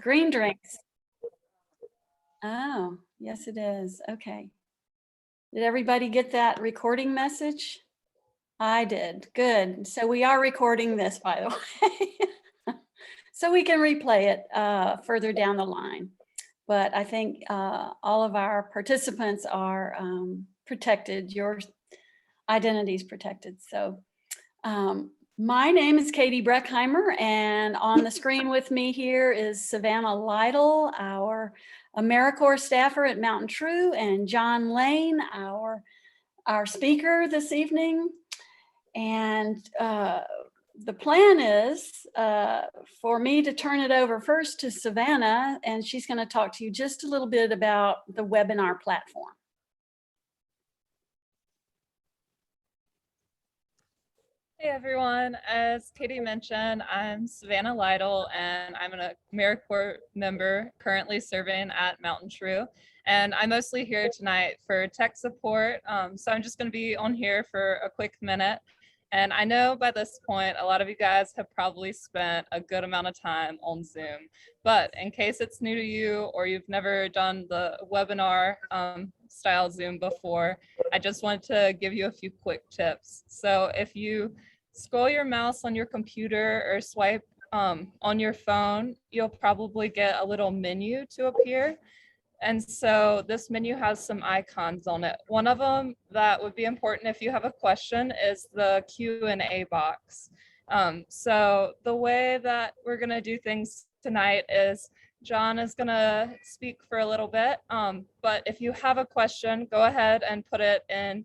Green Drinks. Oh, yes, it is. Okay. Did everybody get that recording message? I did. Good. So we are recording this, by the way, so we can replay it further down the line. But I think all of our participants are protected. Your identity is protected. So my name is Katie Breckheimer, and on the screen with me here is Savannah Lytle, our AmeriCorps staffer at Mountain True, and John Lane, our speaker this evening. And the plan is for me to turn it over first to Savannah, and she's going to talk to you just a little bit about the webinar platform. Hey everyone, as Katie mentioned, I'm Savannah Lytle and I'm an AmeriCorps member currently serving at Mountain True. And I'm mostly here tonight for tech support. So I'm just going to be on here for a quick minute. And I know by this point, a lot of you guys have probably spent a good amount of time on Zoom. But in case it's new to you or you've never done the webinar style Zoom before, I just wanted to give you a few quick tips. So if you scroll your mouse on your computer or swipe on your phone, you'll probably get a little menu to appear. And so this menu has some icons on it. One of them that would be important if you have a question is the Q&A box. So the way that we're gonna do things tonight is John is gonna speak for a little bit, but if you have a question, go ahead and put it in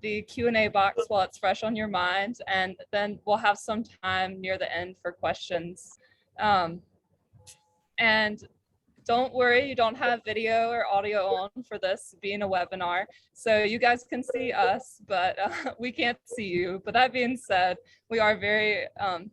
the Q&A box while it's fresh on your mind, and then we'll have some time near the end for questions. And don't worry, you don't have video or audio on for this being a webinar. So you guys can see us, but we can't see you. But that being said, we are very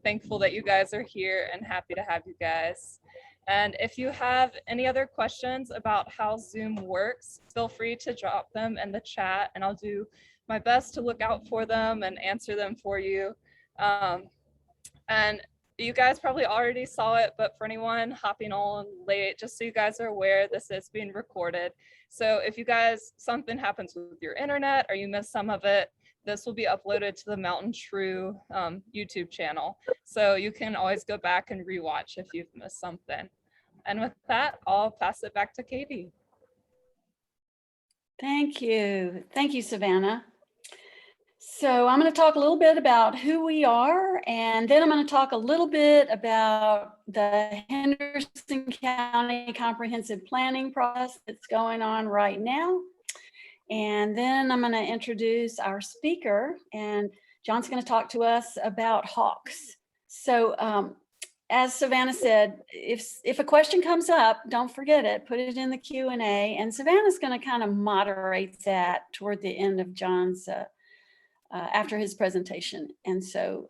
thankful that you guys are here and happy to have you guys. And if you have any other questions about how Zoom works, feel free to drop them in the chat and I'll do my best to look out for them and answer them for you. And you guys probably already saw it, but for anyone hopping on late, just so you guys are aware, this is being recorded. So if you guys, something happens with your internet or you miss some of it, this will be uploaded to the Mountain True YouTube channel. So you can always go back and rewatch if you've missed something. And with that, I'll pass it back to Katie. Thank you. Thank you, Savannah. So I'm going to talk a little bit about who we are, and then I'm going to talk a little bit about the Henderson County Comprehensive Planning process that's going on right now. And then I'm going to introduce our speaker, and John's going to talk to us about hawks. So as Savannah said, if a question comes up, don't forget it, put it in the Q&A, and Savannah's going to kind of moderate that toward the end of John's after his presentation. And so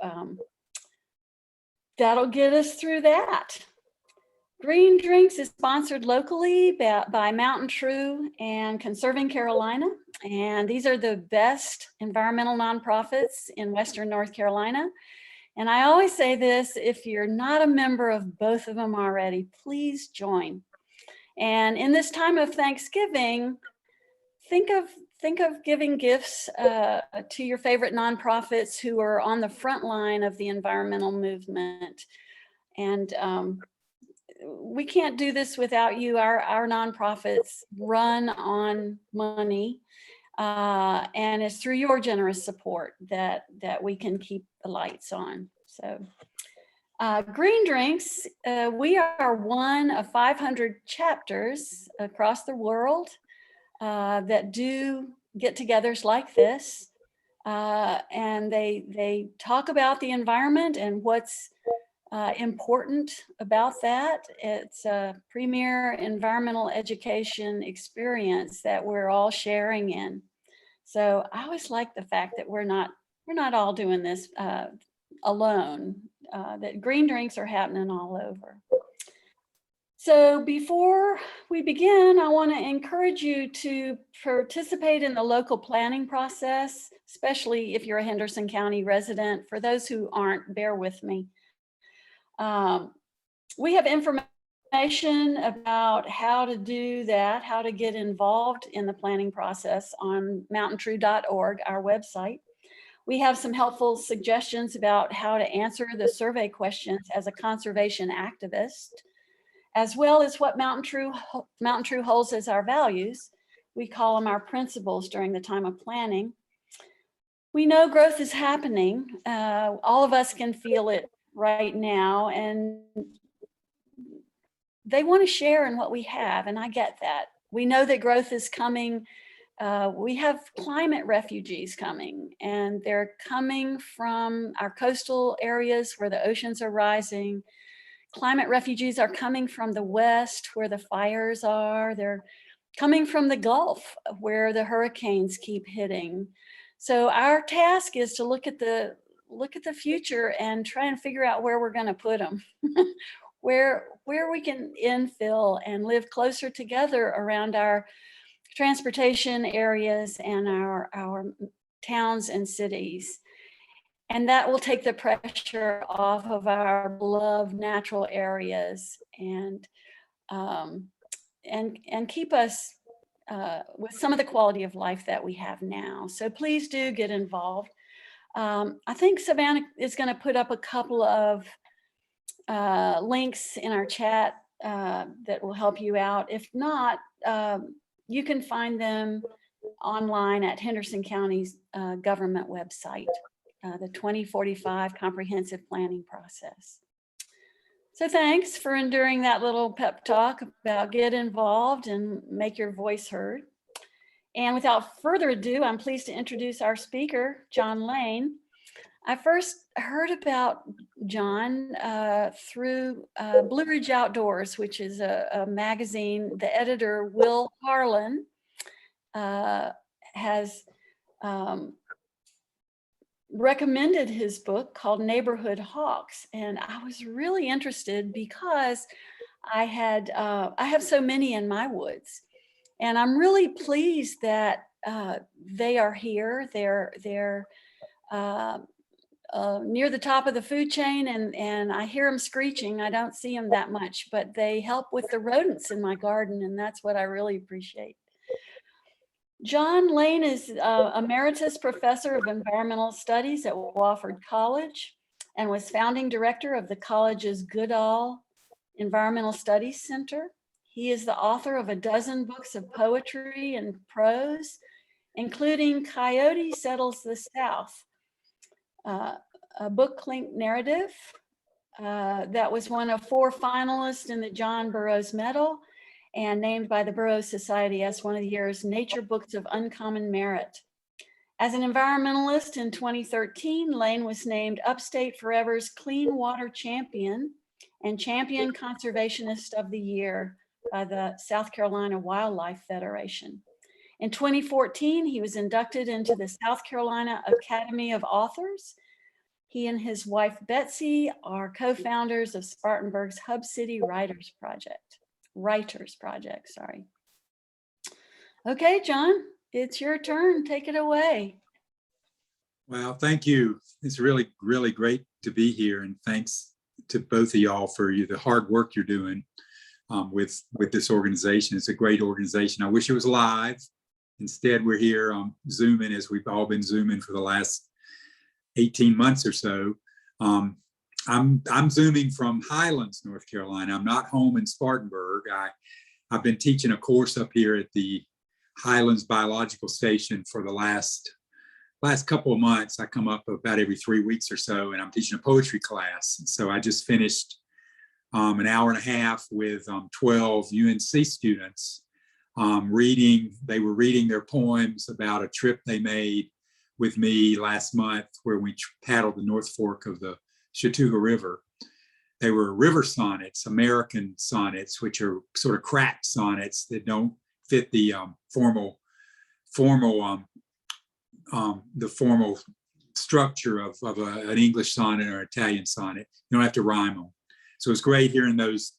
that'll get us through that. Green Drinks is sponsored locally by Mountain True and Conserving Carolina. And these are the best environmental nonprofits in Western North Carolina. And I always say this, if you're not a member of both of them already, please join. And in this time of Thanksgiving, think of giving gifts to your favorite nonprofits who are on the front line of the environmental movement. And we can't do this without you. Our nonprofits run on money, and it's through your generous support that we can keep the lights on. So Green Drinks, we are one of 500 chapters across the world that do get-togethers like this, and they talk about the environment and what's important about that. It's a premier environmental education experience that we're all sharing in. So I always like the fact that we're not all doing this alone, that Green Drinks are happening all over. So before we begin, I want to encourage you to participate in the local planning process, especially if you're a Henderson County resident. For those who aren't, bear with me. We have information information about how to do that, how to get involved in the planning process on mountaintrue.org, our website. We have some helpful suggestions about how to answer the survey questions as a conservation activist, as well as what Mountain True holds as our values. We call them our principles during the time of planning. We know growth is happening. All of us can feel it right now, and they want to share in what we have, and I get that. We know that growth is coming. We have climate refugees coming, and they're coming from our coastal areas where the oceans are rising. Climate refugees are coming from the West where the fires are. They're coming from the Gulf where the hurricanes keep hitting. So our task is to look at the future and try and figure out where we're going to put them, where we can infill and live closer together around our transportation areas and our towns and cities. And that will take the pressure off of our beloved natural areas and keep us with some of the quality of life that we have now. So please do get involved. I think Savannah is going to put up a couple of links in our chat that will help you out. If not, you can find them online at Henderson County's government website, the 2045 comprehensive planning process. So thanks for enduring that little pep talk about get involved and make your voice heard. And without further ado, I'm pleased to introduce our speaker, John Lane. I first heard about John through Blue Ridge Outdoors, which is a magazine. The editor, Will Harlan, has recommended his book called Neighborhood Hawks. And I was really interested because I have so many in my woods. And I'm really pleased that they are here. They're near the top of the food chain, and I hear them screeching. I don't see them that much, but they help with the rodents in my garden, and that's what I really appreciate. John Lane is Emeritus Professor of Environmental Studies at Wofford College and was founding director of the college's Goodall Environmental Studies Center. He is the author of a dozen books of poetry and prose, including Coyote Settles the South, a book-linked narrative that was one of 4 finalists in the John Burroughs Medal and named by the Burroughs Society as one of the year's Nature Books of Uncommon Merit. As an environmentalist in 2013, Lane was named Upstate Forever's Clean Water Champion and Champion Conservationist of the Year by the South Carolina Wildlife Federation. In 2014, he was inducted into the South Carolina Academy of Authors. He and his wife, Betsy, are co-founders of Spartanburg's Hub City Writers Project, sorry. Okay, John, it's your turn. Take it away. Well, thank you. It's really, really great to be here. And thanks to both of y'all for the hard work you're doing with this organization. It's a great organization. I wish it was live. Instead, we're here Zooming, as we've all been Zooming for the last 18 months or so. I'm Zooming from Highlands, North Carolina. I'm not home in Spartanburg. I've been teaching a course up here at the Highlands Biological Station for the last couple of months. I come up about every 3 weeks or so, and I'm teaching a poetry class. And so I just finished an hour and a half with 12 UNC students reading. They were reading their poems about a trip they made with me last month where we paddled the North Fork of the Chattooga River. They were river sonnets, American sonnets, which are sort of cracked sonnets that don't fit the formal structure of an English sonnet or Italian sonnet. You don't have to rhyme them. So it's great hearing those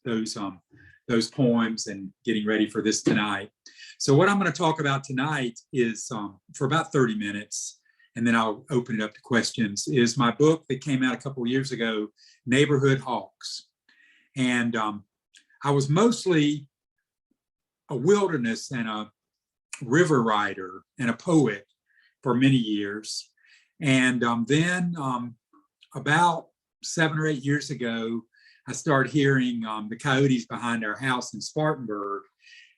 poems and getting ready for this tonight. So what I'm going to talk about tonight is for about 30 minutes, and then I'll open it up to questions, is my book that came out a couple of years ago, Neighborhood Hawks. And I was mostly a wilderness and a river writer and a poet for many years. And then about 7 or 8 years ago, I started hearing the coyotes behind our house in Spartanburg.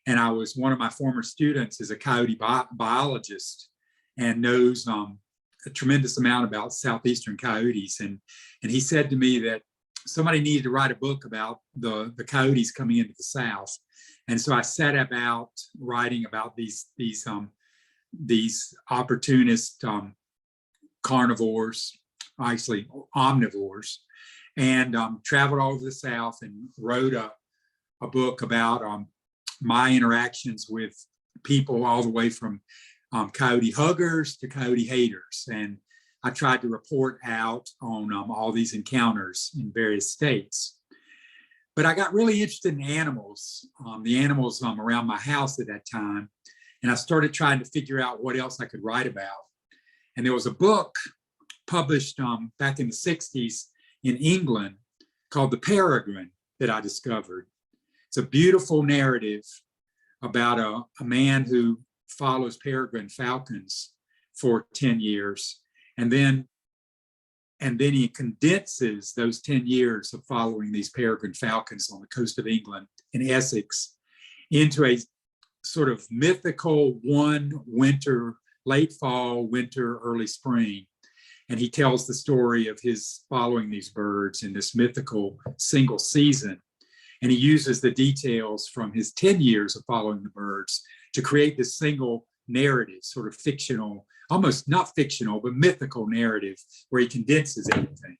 And I was, one of my former students is a coyote biologist and knows a tremendous amount about southeastern coyotes. And he said to me that somebody needed to write a book about the coyotes coming into the South. And so I set about writing about these opportunist carnivores, actually omnivores, and traveled all over the South and wrote a book about my interactions with people all the way from coyote huggers to coyote haters. And I tried to report out on all these encounters in various states. But I got really interested in animals, the animals around my house at that time. And I started trying to figure out what else I could write about. And there was a book published back in the 60s in England called The Peregrine that I discovered. It's a beautiful narrative about a man who follows peregrine falcons for 10 years. And then he condenses those 10 years of following these peregrine falcons on the coast of England in Essex into a sort of mythical one winter, late fall, winter, early spring. And he tells the story of his following these birds in this mythical single season. And he uses the details from his 10 years of following the birds to create this single narrative, sort of fictional, almost not fictional, but mythical narrative where he condenses everything.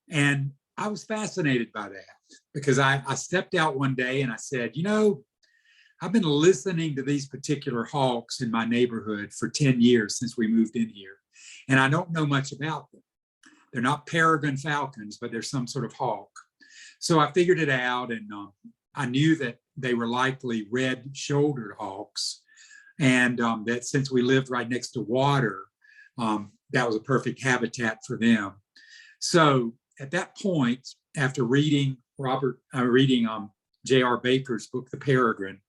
And I was fascinated by that because I stepped out one day and I said, you know, I've been listening to these particular hawks in my neighborhood for 10 years since we moved in here, and I don't know much about them. They're not peregrine falcons, but they're some sort of hawk. So I figured it out, and I knew that they were likely red-shouldered hawks, and that since we lived right next to water, that was a perfect habitat for them. So at that point, after reading J.R. Baker's book, The Peregrine,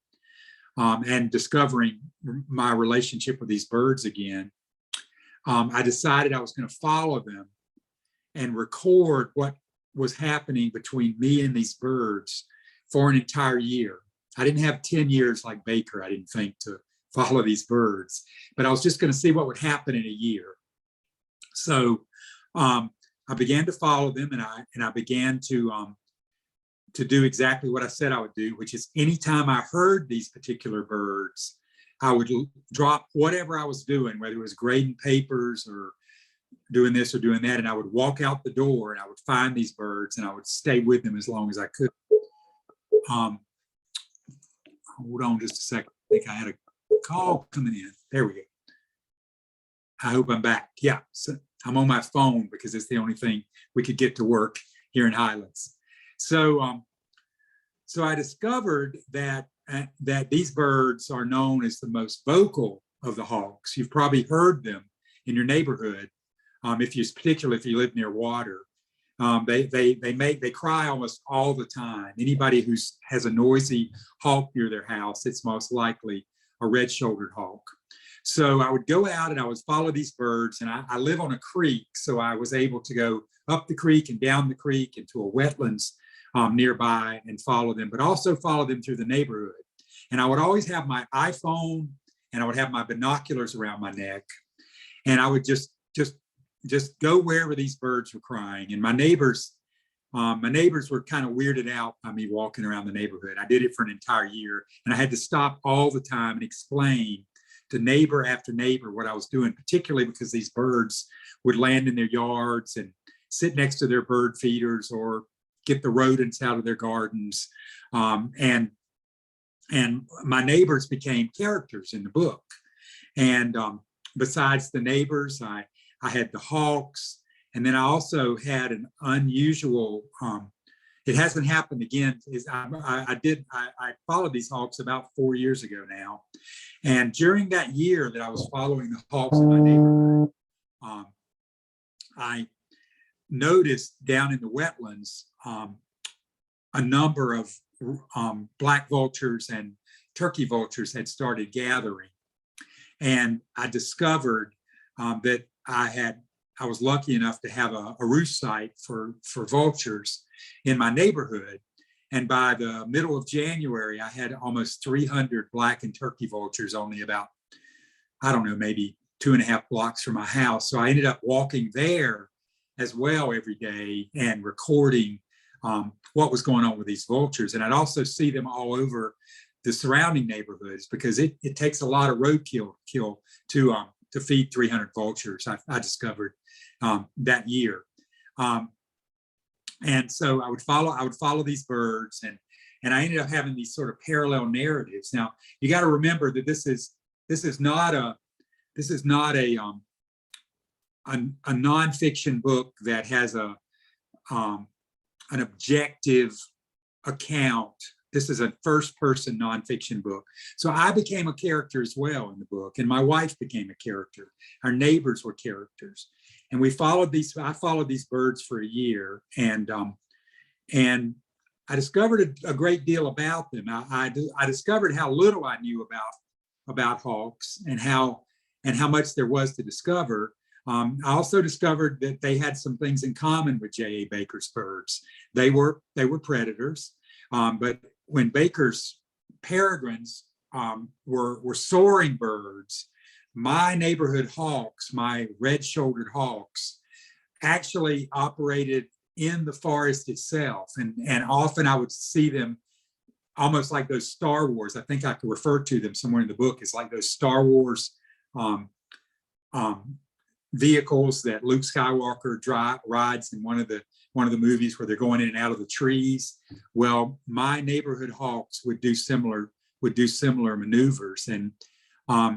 and discovering my relationship with these birds again, I decided I was going to follow them and record what was happening between me and these birds for an entire year. I didn't have 10 years like Baker, I didn't think, to follow these birds, but I was just going to see what would happen in a year. So I began to follow them, and I began to do exactly what I said I would do, which is anytime I heard these particular birds, I would drop whatever I was doing, whether it was grading papers or doing this or doing that, and I would walk out the door and I would find these birds and I would stay with them as long as I could. Hold on just a second. I think I had a call coming in. There we go. I hope I'm back. Yeah, so I'm on my phone because it's the only thing we could get to work here in Highlands. So, so I discovered that these birds are known as the most vocal of the hawks. You've probably heard them in your neighborhood, particularly if you live near water. They cry almost all the time. Anybody who has a noisy hawk near their house, it's most likely a red-shouldered hawk. So I would go out and I would follow these birds, and I live on a creek, so I was able to go up the creek and down the creek into a wetlands nearby and follow them, but also follow them through the neighborhood. And I would always have my iPhone and I would have my binoculars around my neck, and I would just go wherever these birds were crying. And my neighbors were kind of weirded out by me walking around the neighborhood. I did it for an entire year, and I had to stop all the time and explain to neighbor after neighbor what I was doing, particularly because these birds would land in their yards and sit next to their bird feeders or get the rodents out of their gardens. And my neighbors became characters in the book. And besides the neighbors, I had the hawks, and then I also had an unusual, it hasn't happened again. I followed these hawks about 4 years ago now. And during that year that I was following the hawks in my neighborhood, I noticed down in the wetlands a number of black vultures and turkey vultures had started gathering. And I discovered that I was lucky enough to have a roost site for vultures in my neighborhood. And by the middle of January, I had almost 300 black and turkey vultures only about, I don't know, maybe 2.5 blocks from my house. So I ended up walking there as well every day and recording what was going on with these vultures. And I'd also see them all over the surrounding neighborhoods, because it takes a lot of roadkill to feed 300 vultures, I discovered that year. And so I would follow these birds, and I ended up having these sort of parallel narratives. Now, you got to remember that this is not a nonfiction book that has an objective account. This is a first-person nonfiction book. So I became a character as well in the book, and my wife became a character. Our neighbors were characters, and I followed these birds for a year, and I discovered a great deal about them. I discovered how little I knew about hawks and how much there was to discover. I also discovered that they had some things in common with J.A. Baker's birds. They were predators, but when Baker's peregrines were soaring birds, my neighborhood hawks, my red-shouldered hawks, actually operated in the forest itself. And often I would see them almost like those Star Wars. I think I could refer to them somewhere in the book as like those Star Wars vehicles that Luke Skywalker rides in one of the movies where they're going in and out of the trees. Well, my neighborhood hawks would do similar maneuvers, and I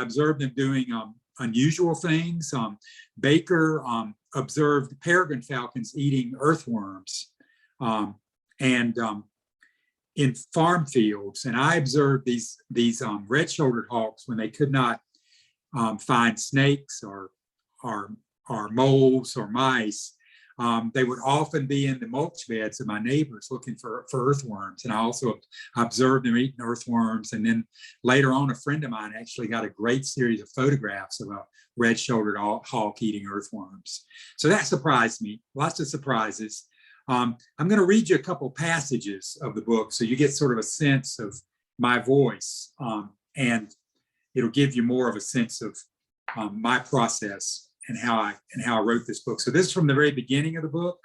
observed them doing unusual things. Baker observed peregrine falcons eating earthworms, and in farm fields, and I observed these red-shouldered hawks when they could not find snakes or moles or mice. They would often be in the mulch beds of my neighbors looking for earthworms. And I also observed them eating earthworms. And then later on, a friend of mine actually got a great series of photographs of a red-shouldered hawk eating earthworms. So that surprised me, lots of surprises. I'm going to read you a couple passages of the book so you get sort of a sense of my voice, and it'll give you more of a sense of my process and how I wrote this book. So this is from the very beginning of the book.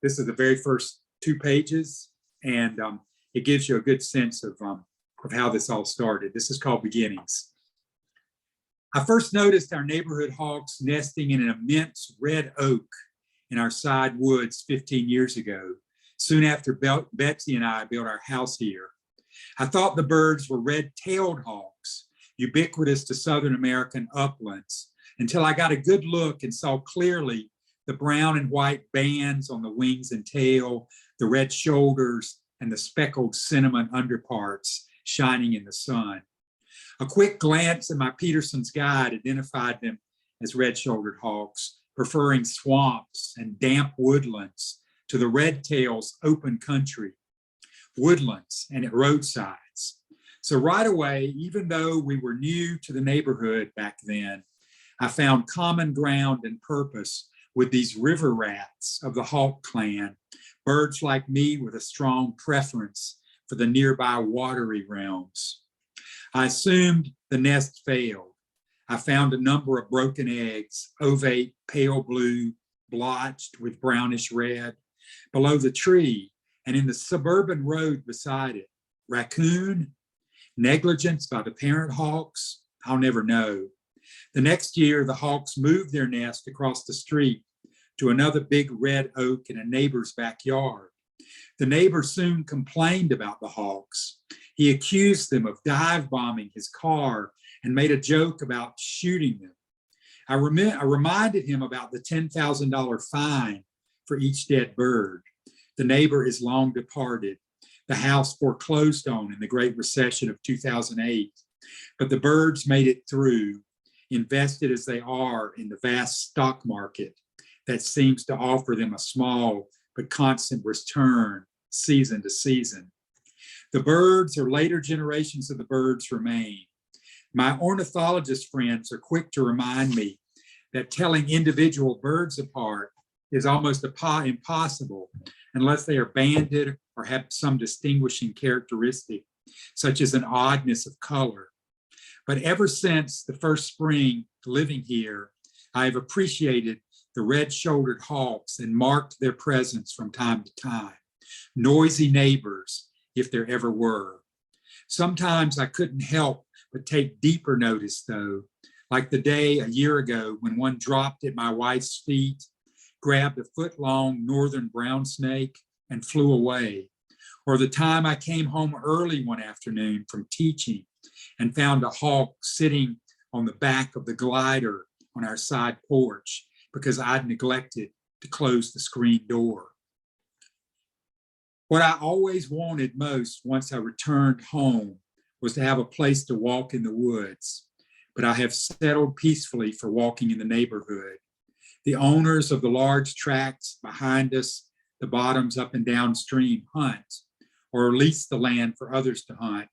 This is the very first 2 pages, and it gives you a good sense of how this all started. This is called Beginnings. I first noticed our neighborhood hawks nesting in an immense red oak in our side woods 15 years ago, soon after Betsy and I built our house here. I thought the birds were red-tailed hawks, ubiquitous to Southern American uplands, until I got a good look and saw clearly the brown and white bands on the wings and tail, the red shoulders, and the speckled cinnamon underparts shining in the sun. A quick glance at my Peterson's guide identified them as red-shouldered hawks, preferring swamps and damp woodlands to the red-tails' open country, woodlands and at roadsides. So right away, even though we were new to the neighborhood back then, I found common ground and purpose with these river rats of the hawk clan, birds like me with a strong preference for the nearby watery realms. I assumed the nest failed. I found a number of broken eggs, ovate, pale blue, blotched with brownish red, below the tree and in the suburban road beside it. Raccoon? Negligence by the parent hawks? I'll never know. The next year, the hawks moved their nest across the street to another big red oak in a neighbor's backyard. The neighbor soon complained about the hawks. He accused them of dive bombing his car and made a joke about shooting them. I reminded him about the $10,000 fine for each dead bird. The neighbor is long departed. The house foreclosed on in the Great Recession of 2008. But the birds made it through, invested as they are in the vast stock market that seems to offer them a small but constant return season to season. The birds or later generations of the birds remain. My ornithologist friends are quick to remind me that telling individual birds apart is almost impossible unless they are banded or have some distinguishing characteristic, such as an oddness of color. But ever since the first spring living here, I have appreciated the red-shouldered hawks and marked their presence from time to time. Noisy neighbors, if there ever were. Sometimes I couldn't help but take deeper notice though, like the day a year ago when one dropped at my wife's feet, grabbed a foot-long northern brown snake and flew away. Or the time I came home early one afternoon from teaching and found a hawk sitting on the back of the glider on our side porch because I'd neglected to close the screen door. What I always wanted most once I returned home was to have a place to walk in the woods, but I have settled peacefully for walking in the neighborhood. The owners of the large tracts behind us, the bottoms up and downstream, hunt or lease the land for others to hunt.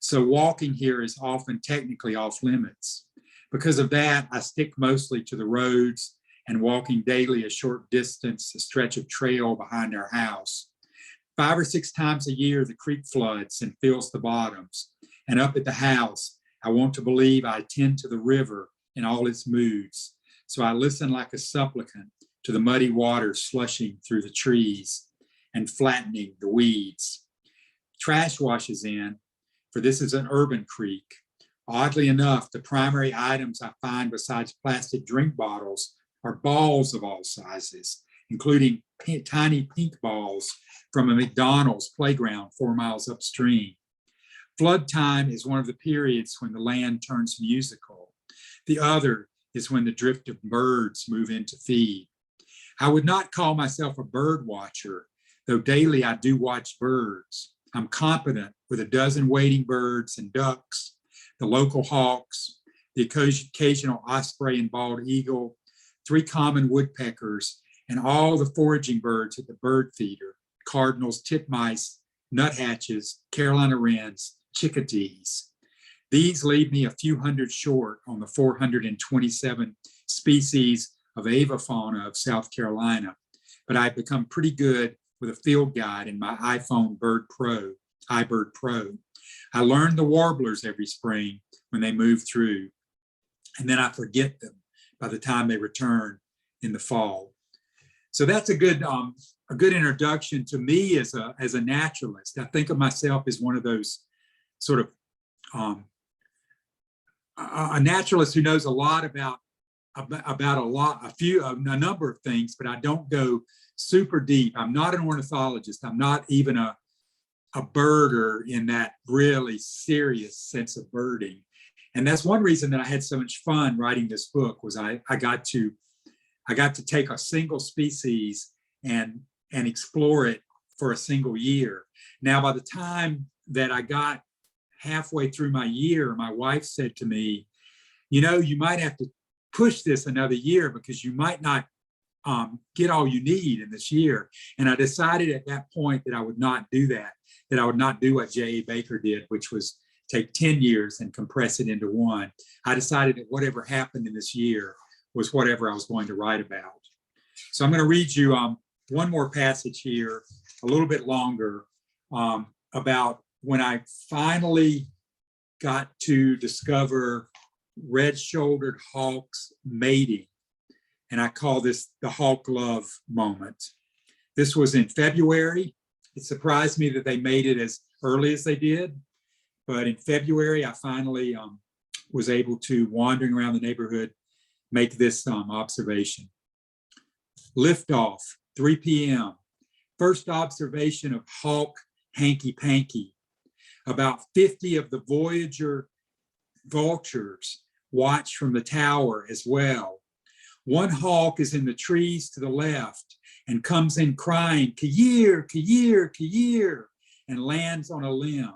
So walking here is often technically off limits. Because of that, I stick mostly to the roads and walking daily a short distance, a stretch of trail behind our house. 5 or 6 times a year, the creek floods and fills the bottoms. And up at the house, I want to believe I attend to the river in all its moods. So I listen like a supplicant to the muddy water slushing through the trees and flattening the weeds. Trash washes in, for this is an urban creek. Oddly enough, the primary items I find besides plastic drink bottles are balls of all sizes, including tiny pink balls from a McDonald's playground 4 miles upstream. Flood time is one of the periods when the land turns musical. The other is when the drift of birds move in to feed. I would not call myself a bird watcher, though daily I do watch birds. I'm competent with a dozen wading birds and ducks, the local hawks, the occasional osprey and bald eagle, 3 common woodpeckers, and all the foraging birds at the bird feeder, cardinals, titmice, nuthatches, Carolina wrens, chickadees. These leave me a few hundred short on the 427 species of avifauna of South Carolina, but I've become pretty good with a field guide in my iPhone iBird Pro. I learn the warblers every spring when they move through, and then I forget them by the time they return in the fall. So that's a good introduction to me as a naturalist. I think of myself as one of those sort of a naturalist who knows a lot about a number of things, but I don't go super deep. I'm not an ornithologist. I'm not even a birder in that really serious sense of birding. And that's one reason that I had so much fun writing this book was I got to take a single species and explore it for a single year. Now, by the time that I got halfway through my year, my wife said to me, you might have to push this another year because you might not get all you need in this year. And I decided at that point that I would not do that I would not do what J.A. Baker did, which was take 10 years and compress it into one. I decided that whatever happened in this year was whatever I was going to write about. So I'm going to read you one more passage here, a little bit longer, about when I finally got to discover red-shouldered hawks mating. And I call this the hawk love moment. This was in February. It surprised me that they made it as early as they did. But in February, I finally was able to, wandering around the neighborhood, make this observation. Liftoff, 3 p.m. First observation of hawk hanky-panky. About 50 of the Voyager vultures watch from the tower as well. One hawk is in the trees to the left and comes in crying, "Ka-year, ka-year, ka-year," and lands on a limb.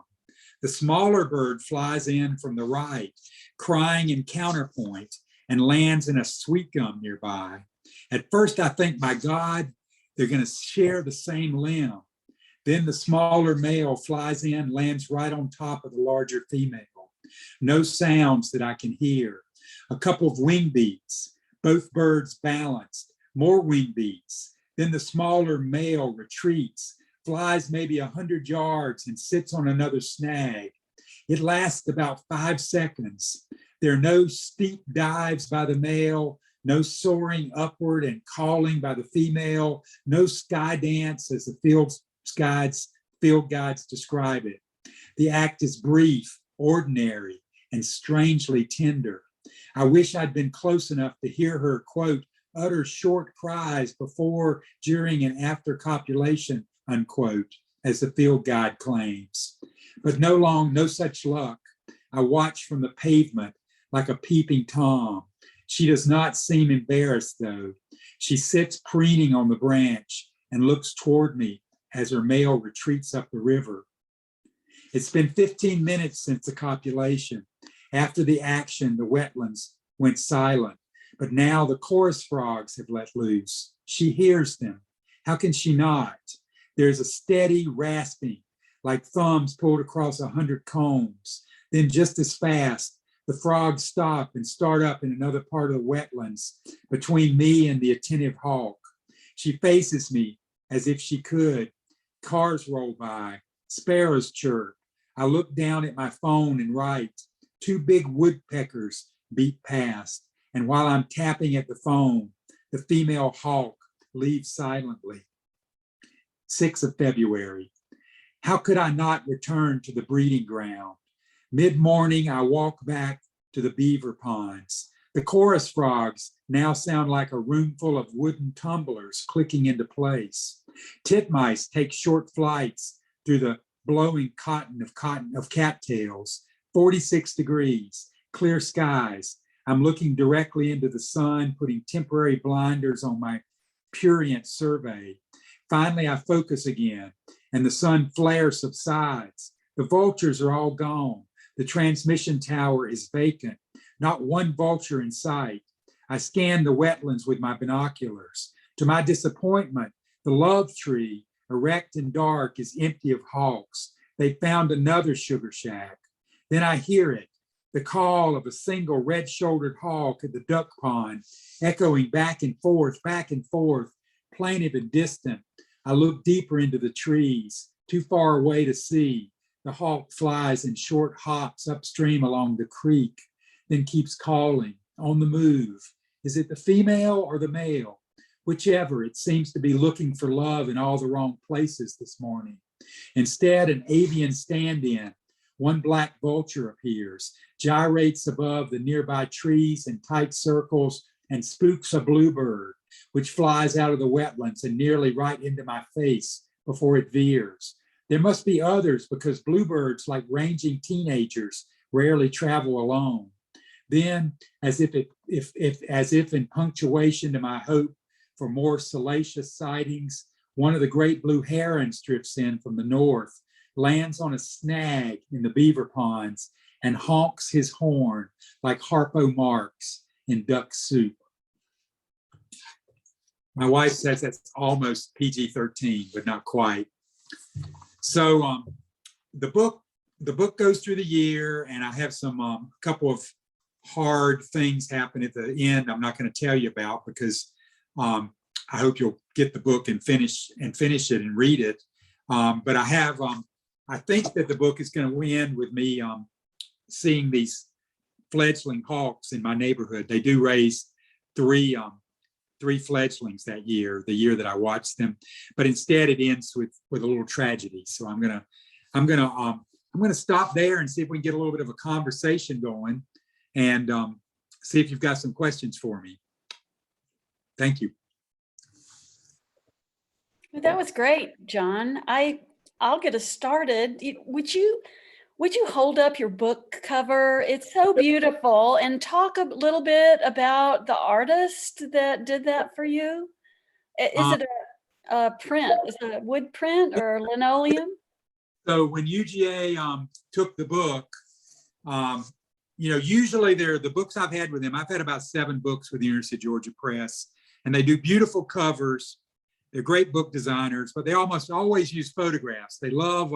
The smaller bird flies in from the right, crying in counterpoint, and lands in a sweet gum nearby. At first I think, my God, They're going to share the same limb. Then the smaller male flies in, lands right on top of the larger female. No sounds that I can hear. A couple of wing beats, both birds balanced, more wing beats. Then the smaller male retreats, flies maybe 100 yards and sits on another snag. It lasts about 5 seconds. There are no steep dives by the male, no soaring upward and calling by the female, no sky dance as the field guides describe it. The act is brief, ordinary, and strangely tender. I wish I'd been close enough to hear her, quote, utter short cries before, during, and after copulation, unquote, as the field guide claims. But no such luck. I watch from the pavement like a peeping Tom. She does not seem embarrassed, though. She sits preening on the branch and looks toward me as her male retreats up the river. It's been 15 minutes since the copulation. After the action, the wetlands went silent, but now the chorus frogs have let loose. She hears them. How can she not? There's a steady rasping, like thumbs pulled across 100 combs. Then just as fast, the frogs stop and start up in another part of the wetlands between me and the attentive hawk. She faces me as if she could. Cars roll by, sparrows chirp. I look down at my phone and write. 2 big woodpeckers beat past, and while I'm tapping at the phone, the female hawk leaves silently. 6th of February. How could I not return to the breeding ground? Mid-morning, I walk back to the beaver ponds. The chorus frogs now sound like a room full of wooden tumblers clicking into place. Titmice take short flights through the blowing cotton of cattails. 46 degrees, clear skies. I'm looking directly into the sun, putting temporary blinders on my prurient survey. Finally, I focus again, and the sun flare subsides. The vultures are all gone. The transmission tower is vacant. Not one vulture in sight. I scan the wetlands with my binoculars. To my disappointment, the love tree, erect and dark, is empty of hawks. They found another sugar shack. Then I hear it, the call of a single red-shouldered hawk at the duck pond, echoing back and forth, plaintive and distant. I look deeper into the trees, too far away to see. The hawk flies in short hops upstream along the creek, then keeps calling, on the move. Is it the female or the male? Whichever, it seems to be looking for love in all the wrong places this morning. Instead, an avian stand-in, one black vulture appears, gyrates above the nearby trees in tight circles, and spooks a bluebird, which flies out of the wetlands and nearly right into my face before it veers. There must be others because bluebirds, like ranging teenagers, rarely travel alone. Then, as if in punctuation to my hope for more salacious sightings, one of the great blue herons drifts in from the north, lands on a snag in the beaver ponds, and honks his horn like Harpo Marx in Duck Soup. My wife says that's almost PG-13, but not quite. So the book goes through the year, and I have some couple of hard things happen at the end I'm not going to tell you about because I hope you'll get the book and finish it and read it. But I have I think that the book is going to end with me seeing these fledgling hawks in my neighborhood. They do raise three fledglings that year, the year that I watched them. But instead, it ends with a little tragedy. So I'm gonna stop there and see if we can get a little bit of a conversation going, and see if you've got some questions for me. Thank you. That was great, John. I'll get us started. Would you hold up your book cover? It's so beautiful, and talk a little bit about the artist that did that for you. Is it a print? Is it a wood print or linoleum? So when UGA took the book, usually they're the books I've had with them. I've had about 7 books with the University of Georgia Press, and they do beautiful covers. they're great book designers, but they almost always use photographs. They love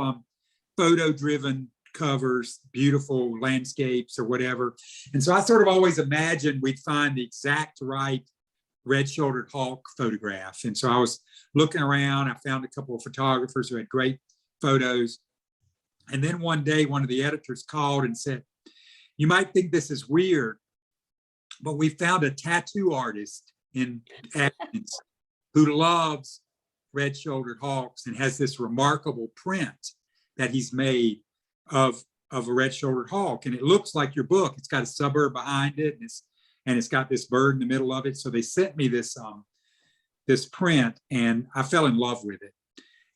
photo-driven covers, beautiful landscapes or whatever. And so I sort of always imagined we'd find the exact right red-shouldered hawk photograph. And so I was looking around, I found a couple of photographers who had great photos. And then one day, one of the editors called and said, "You might think this is weird, but we found a tattoo artist in Athens who loves red-shouldered hawks and has this remarkable print that he's made of a red-shouldered hawk. And it looks like your book. It's got a suburb behind it, and it's got this bird in the middle of it." So they sent me this print, and I fell in love with it.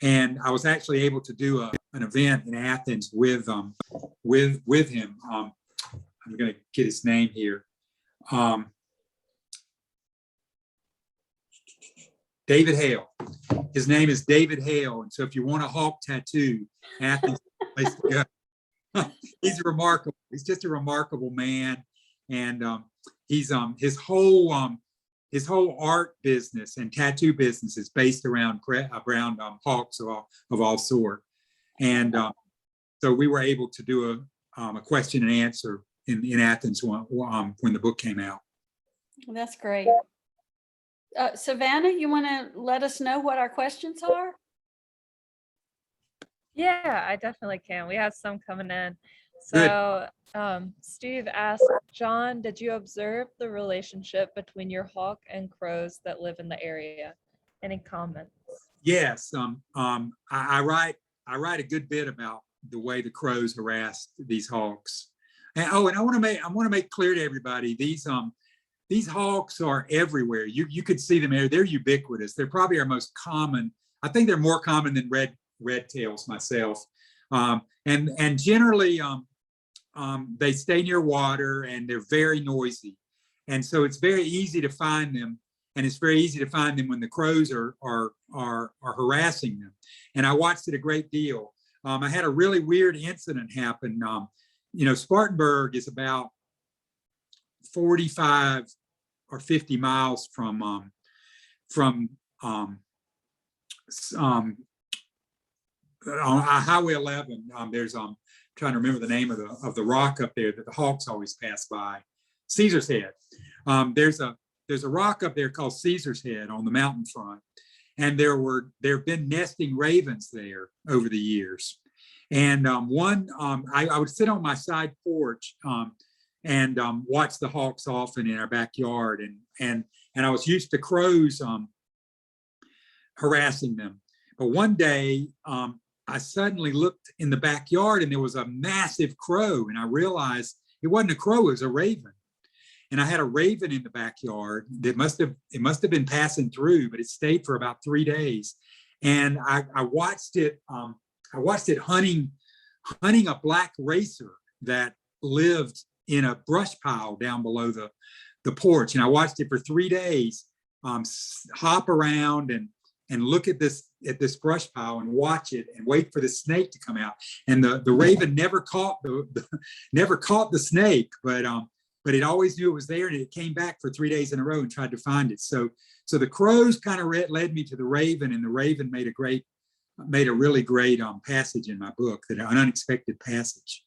And I was actually able to do an event in Athens with him. I'm going to get his name here. David Hale. His name is David Hale. And so if you want a hawk tattoo, Athens is the place to go. He's remarkable. He's just a remarkable man. And he's his whole art business and tattoo business is based around hawks of all sort. And so we were able to do a question and answer in Athens when the book came out. That's great. Savannah, you want to let us know what our questions are? Yeah, I definitely can. We have some coming in. So Steve asked, "John, did you observe the relationship between your hawk and crows that live in the area? Any comments?" Yes, I write a good bit about the way the crows harass these hawks. And I want to make clear to everybody, these hawks are everywhere. You could see them there. They're ubiquitous. They're probably our most common. I think they're more common than red tails myself. And generally they stay near water and they're very noisy. And so it's very easy to find them. And it's very easy to find them when the crows are harassing them. And I watched it a great deal. I had a really weird incident happen. Spartanburg is about 45 or 50 miles from on Highway 11. There's trying to remember the name of the rock up there that the hawks always pass by. Caesar's Head. There's a rock up there called Caesar's Head on the mountain front, and there have been nesting ravens there over the years. And I would sit on my side porch and watch the hawks often in our backyard, and I was used to crows harassing them. But one day I suddenly looked in the backyard and there was a massive crow, and I realized it wasn't a crow, it was a raven. And I had a raven in the backyard that must have been passing through, but it stayed for about 3 days. And I watched it hunting a black racer that lived in a brush pile down below the porch. And I watched it for 3 days hop around and look at this brush pile and watch it and wait for the snake to come out. And the raven never caught the snake, but it always knew it was there, and it came back for 3 days in a row and tried to find it. So the crows kind of led me to the raven, and the raven made a really great passage in my book, an unexpected passage.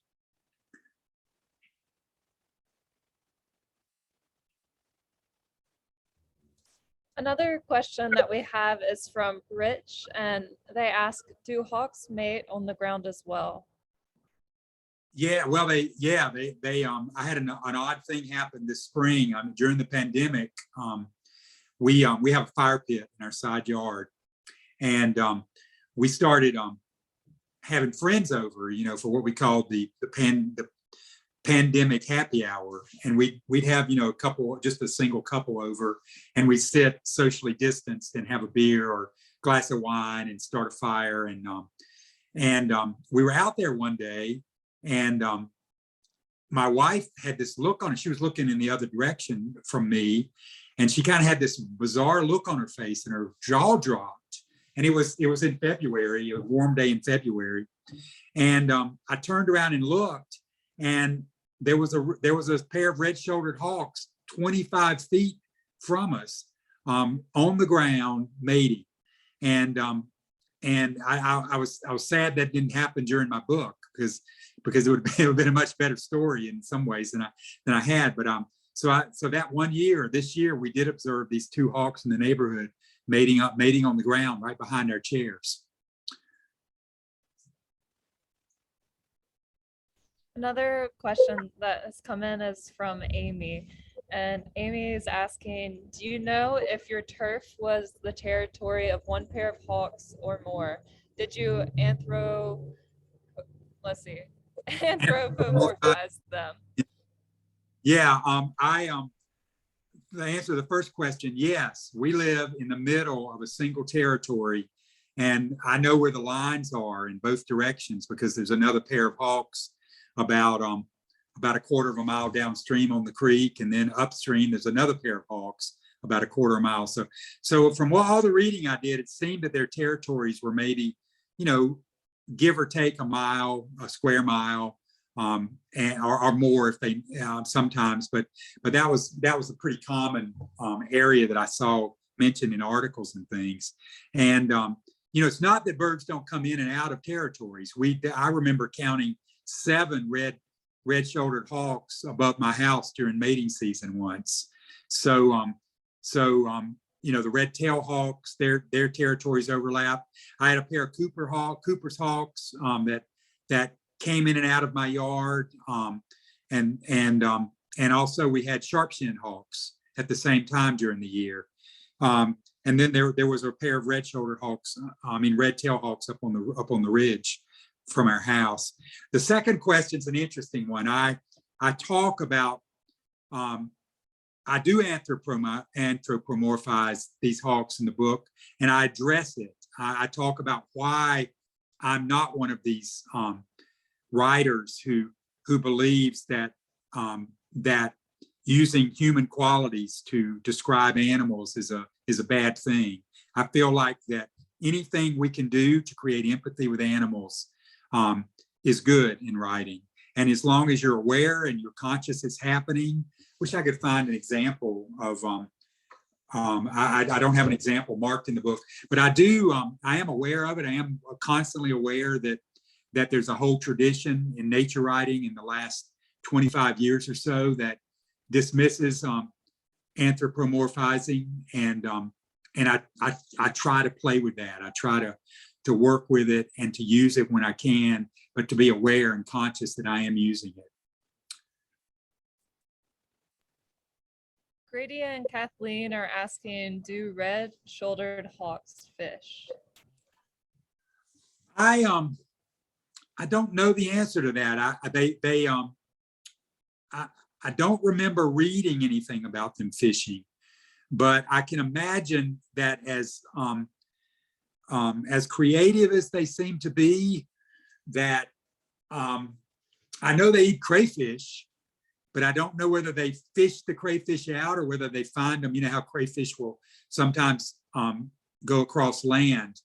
Another question that we have is from Rich, and they ask, "Do hawks mate on the ground as well?" Yeah, well, I had an odd thing happen this spring during the pandemic. We have a fire pit in our side yard, and we started having friends over, for what we called the pandemic happy hour. And we'd have, just a single couple over, and we'd sit socially distanced and have a beer or glass of wine and start a fire. And we were out there one day, and my wife had this look on her. She was looking in the other direction from me, and she kind of had this bizarre look on her face, and her jaw dropped. And it was in February, a warm day in February. And I turned around and looked, and there was a pair of red-shouldered hawks 25 feet from us on the ground mating. and I was sad that didn't happen during my book, because it would have been a much better story in some ways than I had. But so that one year, this year, we did observe these two hawks in the neighborhood mating on the ground right behind our chairs. Another question that has come in is from Amy. And Amy is asking, do you know if your turf was the territory of one pair of hawks or more? Did you anthropomorphize them? Yeah, the answer to the first question, yes, we live in the middle of a single territory, and I know where the lines are in both directions because there's another pair of hawks about a quarter of a mile downstream on the creek, and then upstream there's another pair of hawks about a quarter of a mile. So from all the reading I did, it seemed that their territories were maybe, give or take a square mile, or more if they sometimes, but that was a pretty common area that I saw mentioned in articles and things. And it's not that birds don't come in and out of territories. I remember counting 7 red-shouldered hawks above my house during mating season once. So the red-tailed hawks, their territories overlap. I had a pair of Cooper's hawks that came in and out of my yard, and also we had sharp-shinned hawks at the same time during the year. And then there was a pair of red-shouldered hawks, red-tailed hawks up on the ridge from our house. The second question is an interesting one. I talk about, I do anthropomorphize these hawks in the book, and I address it. I talk about why I'm not one of these writers who believes that that using human qualities to describe animals is a bad thing. I feel like that anything we can do to create empathy with animals is good in writing. And as long as you're aware and you're conscious it's happening, wish I could find an example of, I don't have an example marked in the book, but I do, I am aware of it. I am constantly aware that there's a whole tradition in nature writing in the last 25 years or so that dismisses anthropomorphizing, and I try to play with that. I try to work with it and to use it when I can, but to be aware and conscious that I am using it. Grady and Kathleen are asking, do red-shouldered hawks fish? I don't know the answer to that. I don't remember reading anything about them fishing, but I can imagine that as creative as they seem to be, that I know they eat crayfish, but I don't know whether they fish the crayfish out or whether they find them. You know how crayfish will sometimes go across land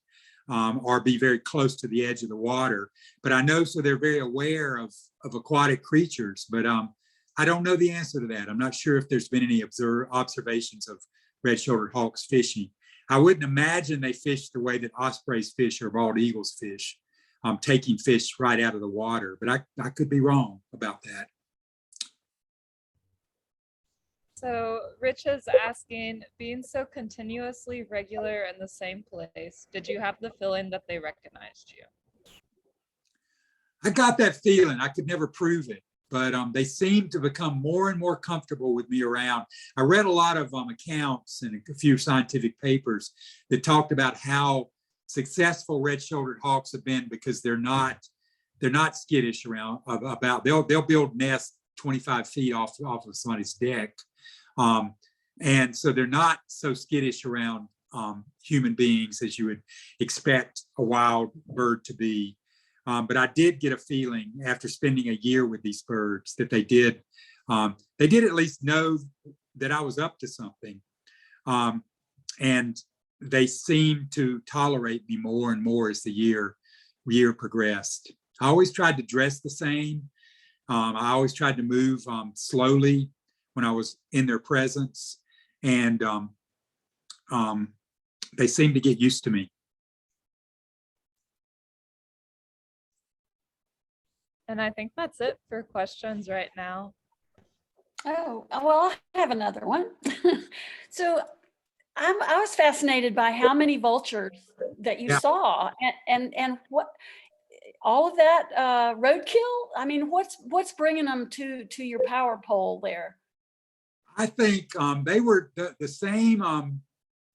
or be very close to the edge of the water. But I know, so they're very aware of aquatic creatures, but I don't know the answer to that. I'm not sure if there's been any observations of red-shouldered hawks fishing. I wouldn't imagine they fish the way that ospreys fish or bald eagles fish, taking fish right out of the water, but I could be wrong about that. So Rich is asking, being so continuously regular in the same place, did you have the feeling that they recognized you? I got that feeling. I could never prove it, but they seemed to become more and more comfortable with me around. I read a lot of accounts and a few scientific papers that talked about how successful red-shouldered hawks have been because they're not skittish around about. They'll build nests 25 feet off of somebody's deck. And so they're not so skittish around human beings as you would expect a wild bird to be. But I did get a feeling after spending a year with these birds that they did at least know that I was up to something. And they seemed to tolerate me more and more as the year progressed. I always tried to dress the same. I always tried to move slowly when I was in their presence, and they seemed to get used to me And I think that's it for questions right now. Oh, well, I have another one. So I was fascinated by how many vultures that you Yeah. saw, and what all of that roadkill. I mean, what's bringing them to your power pole there? I think they were the same.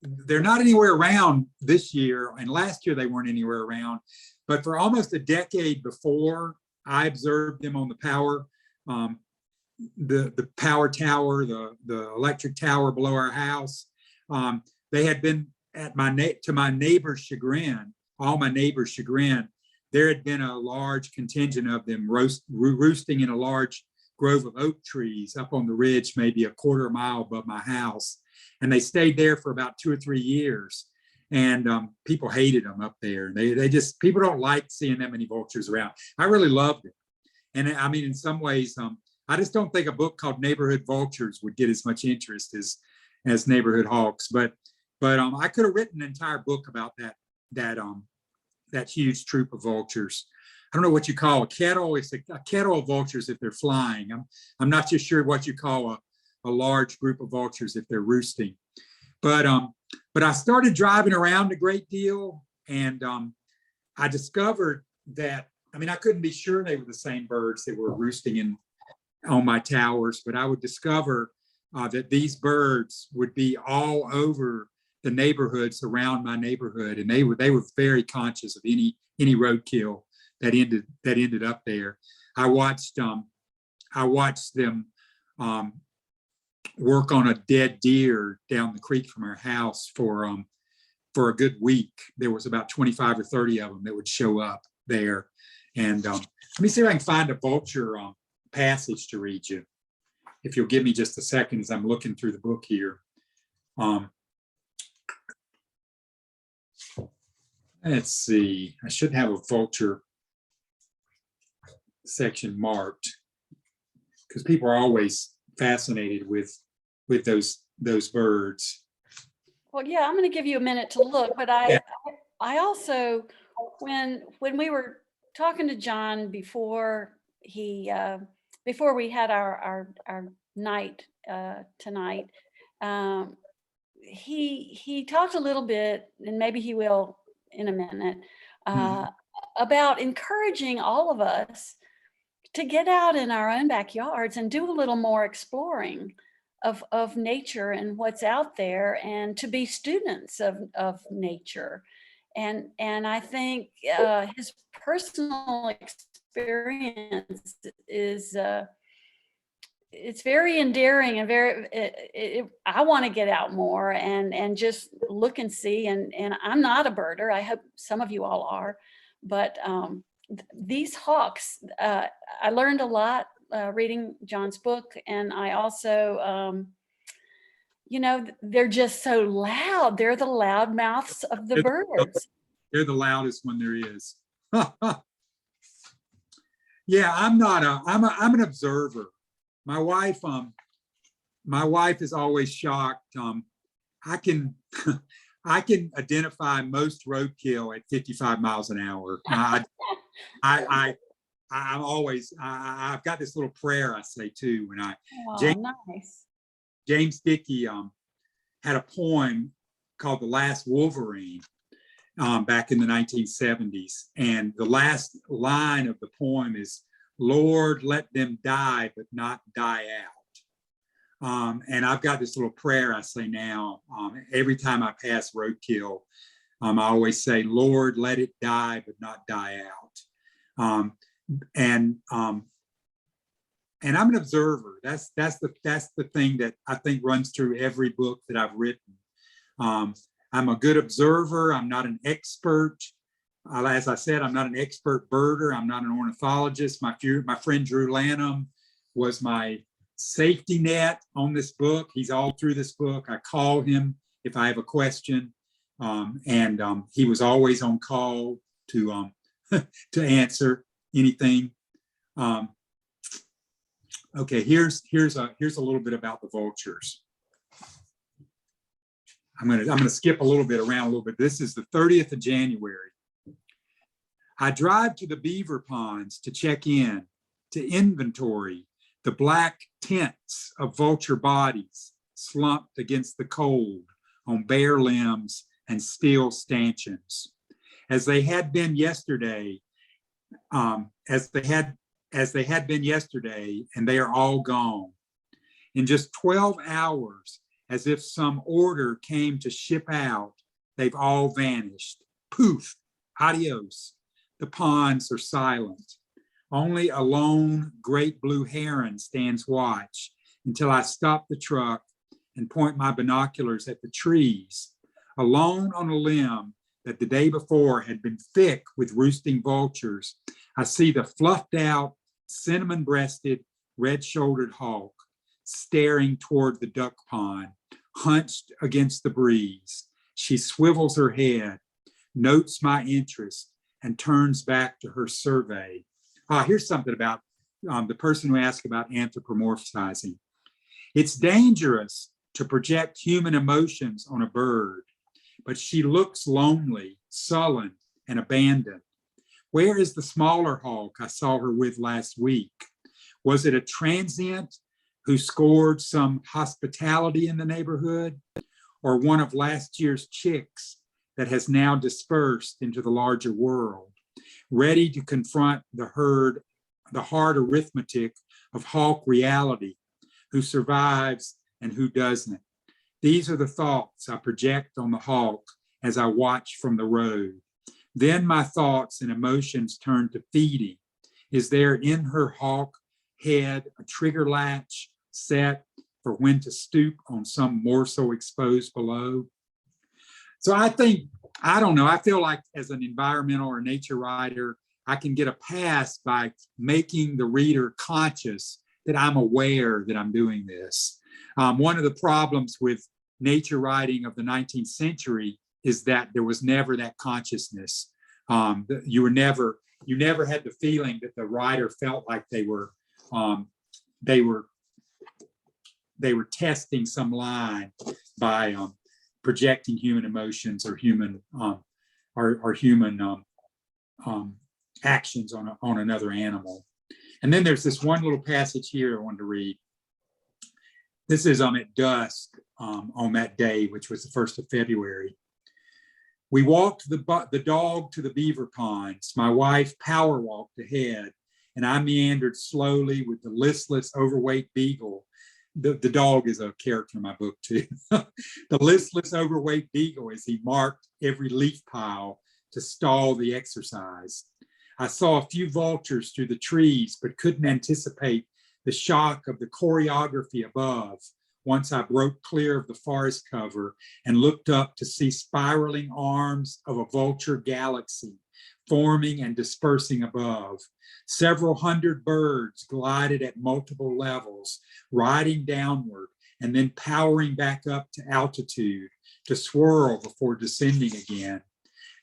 They're not anywhere around this year, and last year they weren't anywhere around. But for almost a decade before, I observed them on the power, the power tower, the electric tower below our house. They had been at to my neighbor's chagrin, all my neighbor's chagrin. There had been a large contingent of them roosting in a large grove of oak trees up on the ridge, maybe a quarter mile above my house. And they stayed there for about 2 or 3 years. And people hated them up there. They just, people don't like seeing that many vultures around. I really loved it. And I mean, in some ways, I just don't think a book called Neighborhood Vultures would get as much interest as Neighborhood Hawks. But I could have written an entire book about that huge troop of vultures. I don't know what you call a kettle. It's a kettle of vultures if they're flying. I'm not just sure what you call a large group of vultures if they're roosting. But I started driving around a great deal, and I discovered that, I mean, I couldn't be sure they were the same birds that were roosting on my towers, but I would discover that these birds would be all over the neighborhoods around my neighborhood, and they were very conscious of any roadkill that ended up there. I watched them work on a dead deer down the creek from our house for a good week. There was about 25 or 30 of them that would show up there. And let me see if I can find a vulture passage to read you, if you'll give me just a second as I'm looking through the book here. Let's see, I should have a vulture section marked, because people are always fascinated with those birds. Well, yeah, I'm going to give you a minute to look, but I also, when we were talking to John before we had our night tonight, he talked a little bit, and maybe he will in a minute, about encouraging all of us to get out in our own backyards and do a little more exploring of nature and what's out there, and to be students of nature. And I think his personal experience is it's very endearing and I want to get out more and just look and see. And I'm not a birder. I hope some of you all are, but these hawks, I learned a lot reading John's book. And I also, they're just so loud. They're the loud mouths of the birds. They're the loudest one there is. Yeah, I'm an observer. My wife is always shocked. I can identify most roadkill at 55 miles an hour. I'm always, I've got this little prayer I say too. When Nice. James Dickey had a poem called The Last Wolverine back in the 1970s. And the last line of the poem is, "Lord, let them die, but not die out." And I've got this little prayer I say now. Every time I pass roadkill, I always say, "Lord, let it die, but not die out." And I'm an observer. That's the thing that I think runs through every book that I've written. I'm a good observer. I'm not an expert. As I said, I'm not an expert birder. I'm not an ornithologist. My friend Drew Lanham was my safety net on this book. He's all through this book. I call him if I have a question, and he was always on call to to answer anything. Okay, here's a little bit about the vultures. I'm gonna skip a little bit around a little bit. This is the 30th of January. I drive to the beaver ponds to check in, to inventory the black tents of vulture bodies slumped against the cold on bare limbs and steel stanchions. As they had been yesterday, and they are all gone. In just 12 hours, as if some order came to ship out, they've all vanished. Poof, adios. The ponds are silent. Only a lone great blue heron stands watch until I stop the truck and point my binoculars at the trees. Alone on a limb that the day before had been thick with roosting vultures, I see the fluffed out, cinnamon-breasted, red-shouldered hawk staring toward the duck pond, hunched against the breeze. She swivels her head, notes my interest, and turns back to her survey. Here's something about the person who asked about anthropomorphizing. It's dangerous to project human emotions on a bird, but she looks lonely, sullen, and abandoned. Where is the smaller hawk I saw her with last week? Was it a transient who scored some hospitality in the neighborhood, or one of last year's chicks that has now dispersed into the larger world, ready to confront the hard arithmetic of hawk reality, who survives and who doesn't? These are the thoughts I project on the hawk as I watch from the road. Then my thoughts and emotions turn to feeding. Is there in her hawk head a trigger latch set for when to stoop on some morsel exposed below? So I don't know, I feel like as an environmental or nature writer, I can get a pass by making the reader conscious that I'm aware that I'm doing this. One of the problems with nature writing of the 19th century is that there was never that consciousness. You never had the feeling that the writer felt like they were testing some line by projecting human emotions or human actions on another animal. And then there's this one little passage here I wanted to read. This is at dusk on that day, which was the 1st of February. We walked the dog to the beaver ponds. My wife power walked ahead, and I meandered slowly with the listless, overweight beagle. The dog is a character in my book too. The listless, overweight beagle as he marked every leaf pile to stall the exercise. I saw a few vultures through the trees, but couldn't anticipate the shock of the choreography above once I broke clear of the forest cover and looked up to see spiraling arms of a vulture galaxy forming and dispersing above. Several hundred birds glided at multiple levels, riding downward and then powering back up to altitude to swirl before descending again.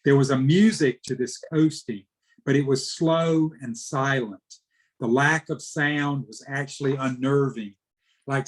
There was a music to this coasting, but it was slow and silent. The lack of sound was actually unnerving, like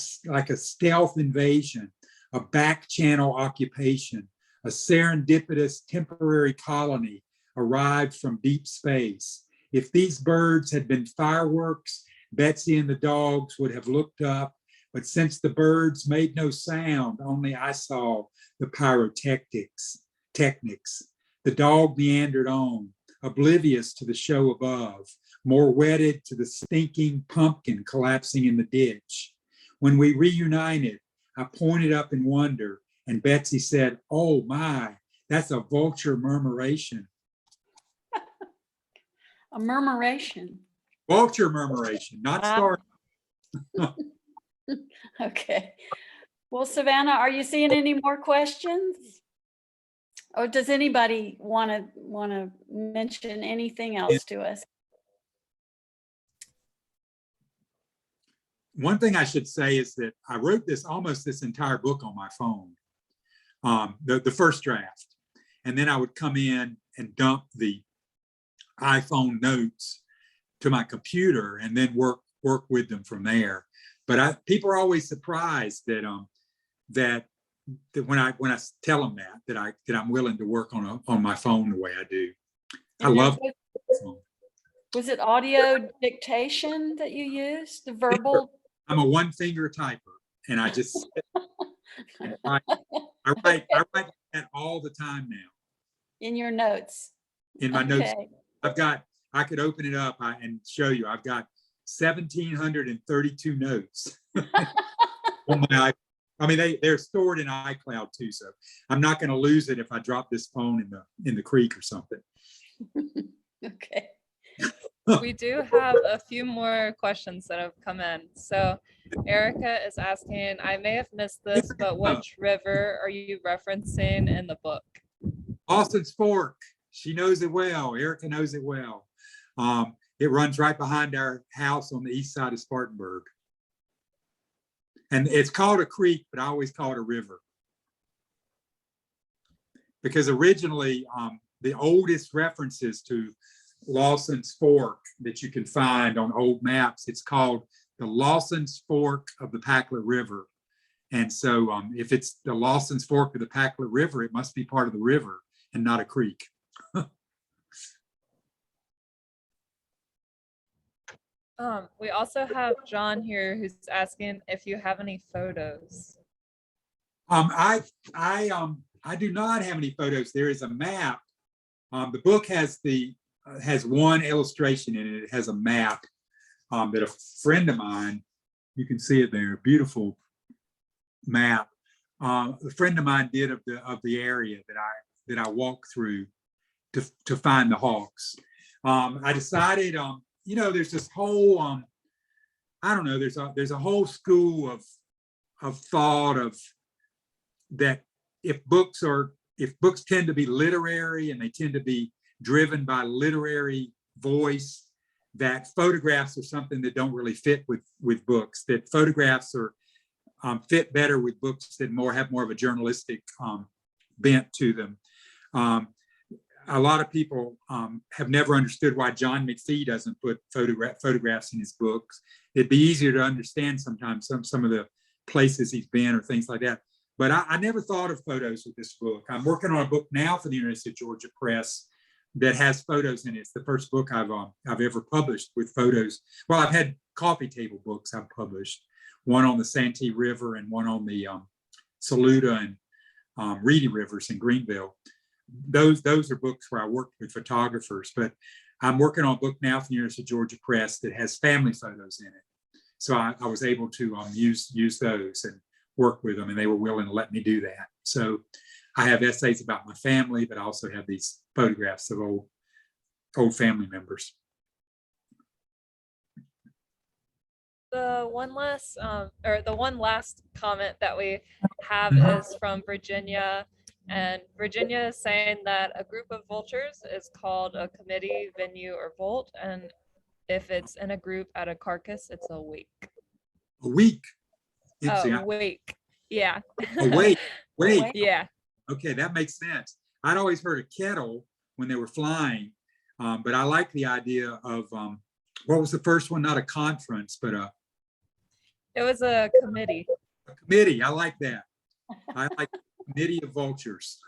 a stealth invasion, a back channel occupation, a serendipitous temporary colony arrived from deep space. If these birds had been fireworks, Betsy and the dogs would have looked up, but since the birds made no sound, only I saw the pyrotechnics. The dog meandered on, oblivious to the show above, more wedded to the stinking pumpkin collapsing in the ditch. When we reunited, I pointed up in wonder, and Betsy said, "Oh my, that's a vulture murmuration." A murmuration. Vulture murmuration, not star. Okay. Well, Savannah, are you seeing any more questions? Or does anybody want to mention anything else to us? One thing I should say is that I wrote almost this entire book on my phone, the first draft, and then I would come in and dump the iPhone notes to my computer and then work with them from there. But people are always surprised that when I tell them that I'm willing to work on my phone the way I do. I love it. phone. Was it audio dictation that you used? The verbal? I'm a one finger typer, and I just and I write that all the time now In your notes? in my notes. Okay. I could open it up and show you. I've got 1,732 notes on my. I mean, they're stored in iCloud too, so I'm not going to lose it if I drop this phone in the creek or something. Okay. We do have a few more questions that have come in. So Erica is asking, I may have missed this, but which river are you referencing in the book? Austin's Fork. She knows it well. Erica knows it well. It runs right behind our house on the east side of Spartanburg. And it's called a creek, but I always call it a river. Because originally, the oldest references to Lawson's Fork that you can find on old maps, it's called the Lawson's Fork of the Packlet River. And so if it's the Lawson's Fork of the Packlet River, it must be part of the river and not a creek. We also have John here who's asking if you have any photos. I do not have any photos. There is a map. The book has one illustration in it. It has a map that a friend of mine, you can see it there, beautiful map. A friend of mine did of the area that I walked through to find the hawks. I decided, there's this whole, I don't know, there's a whole school of thought of that if books tend to be literary and they tend to be driven by literary voice, that photographs are something that don't really fit with books, that photographs are fit better with books that have more of a journalistic bent to them. A lot of people have never understood why John McPhee doesn't put photographs in his books. It'd be easier to understand sometimes some of the places he's been or things like that. But I never thought of photos with this book. I'm working on a book now for the University of Georgia Press that has photos in it. It's the first book I've ever published with photos. Well, I've had coffee table books I've published, one on the Santee River and one on the Saluda and Reedy Rivers in Greenville. Those are books where I worked with photographers, but I'm working on a book now for the University of Georgia Press that has family photos in it. So I was able to use those and work with them, and they were willing to let me do that. So I have essays about my family, but I also have these photographs of old family members. The one last comment that we have is from Virginia. And Virginia is saying that a group of vultures is called a committee, venue, or volt. And if it's in a group at a carcass, it's a wake. A week. Oh, wake. Yeah. A wake. Wake. Yeah. Okay, that makes sense. I'd always heard a kettle when they were flying, but I like the idea of what was the first one? Not a conference, but it was a committee. A committee. I like that. I like committee of vultures.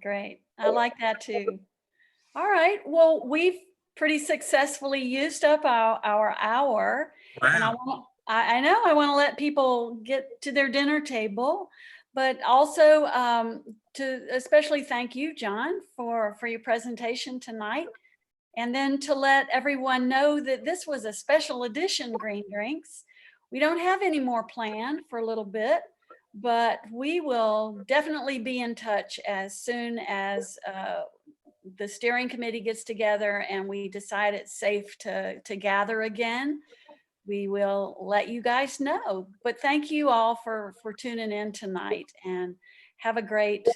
Great. I like that too. All right. Well, we've pretty successfully used up our hour. Wow. And I know I want to let people get to their dinner table, but also to especially thank you, John, for your presentation tonight. And then to let everyone know that this was a special edition Green Drinks. We don't have any more planned for a little bit, but we will definitely be in touch as soon as the steering committee gets together and we decide it's safe to gather again. We will let you guys know. But thank you all for tuning in tonight, and have a great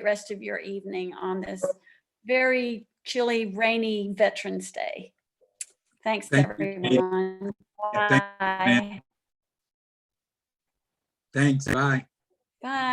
rest of your evening on this very chilly, rainy Veterans Day. Thanks, everyone. Yeah, Bye. Thanks. Bye. Bye.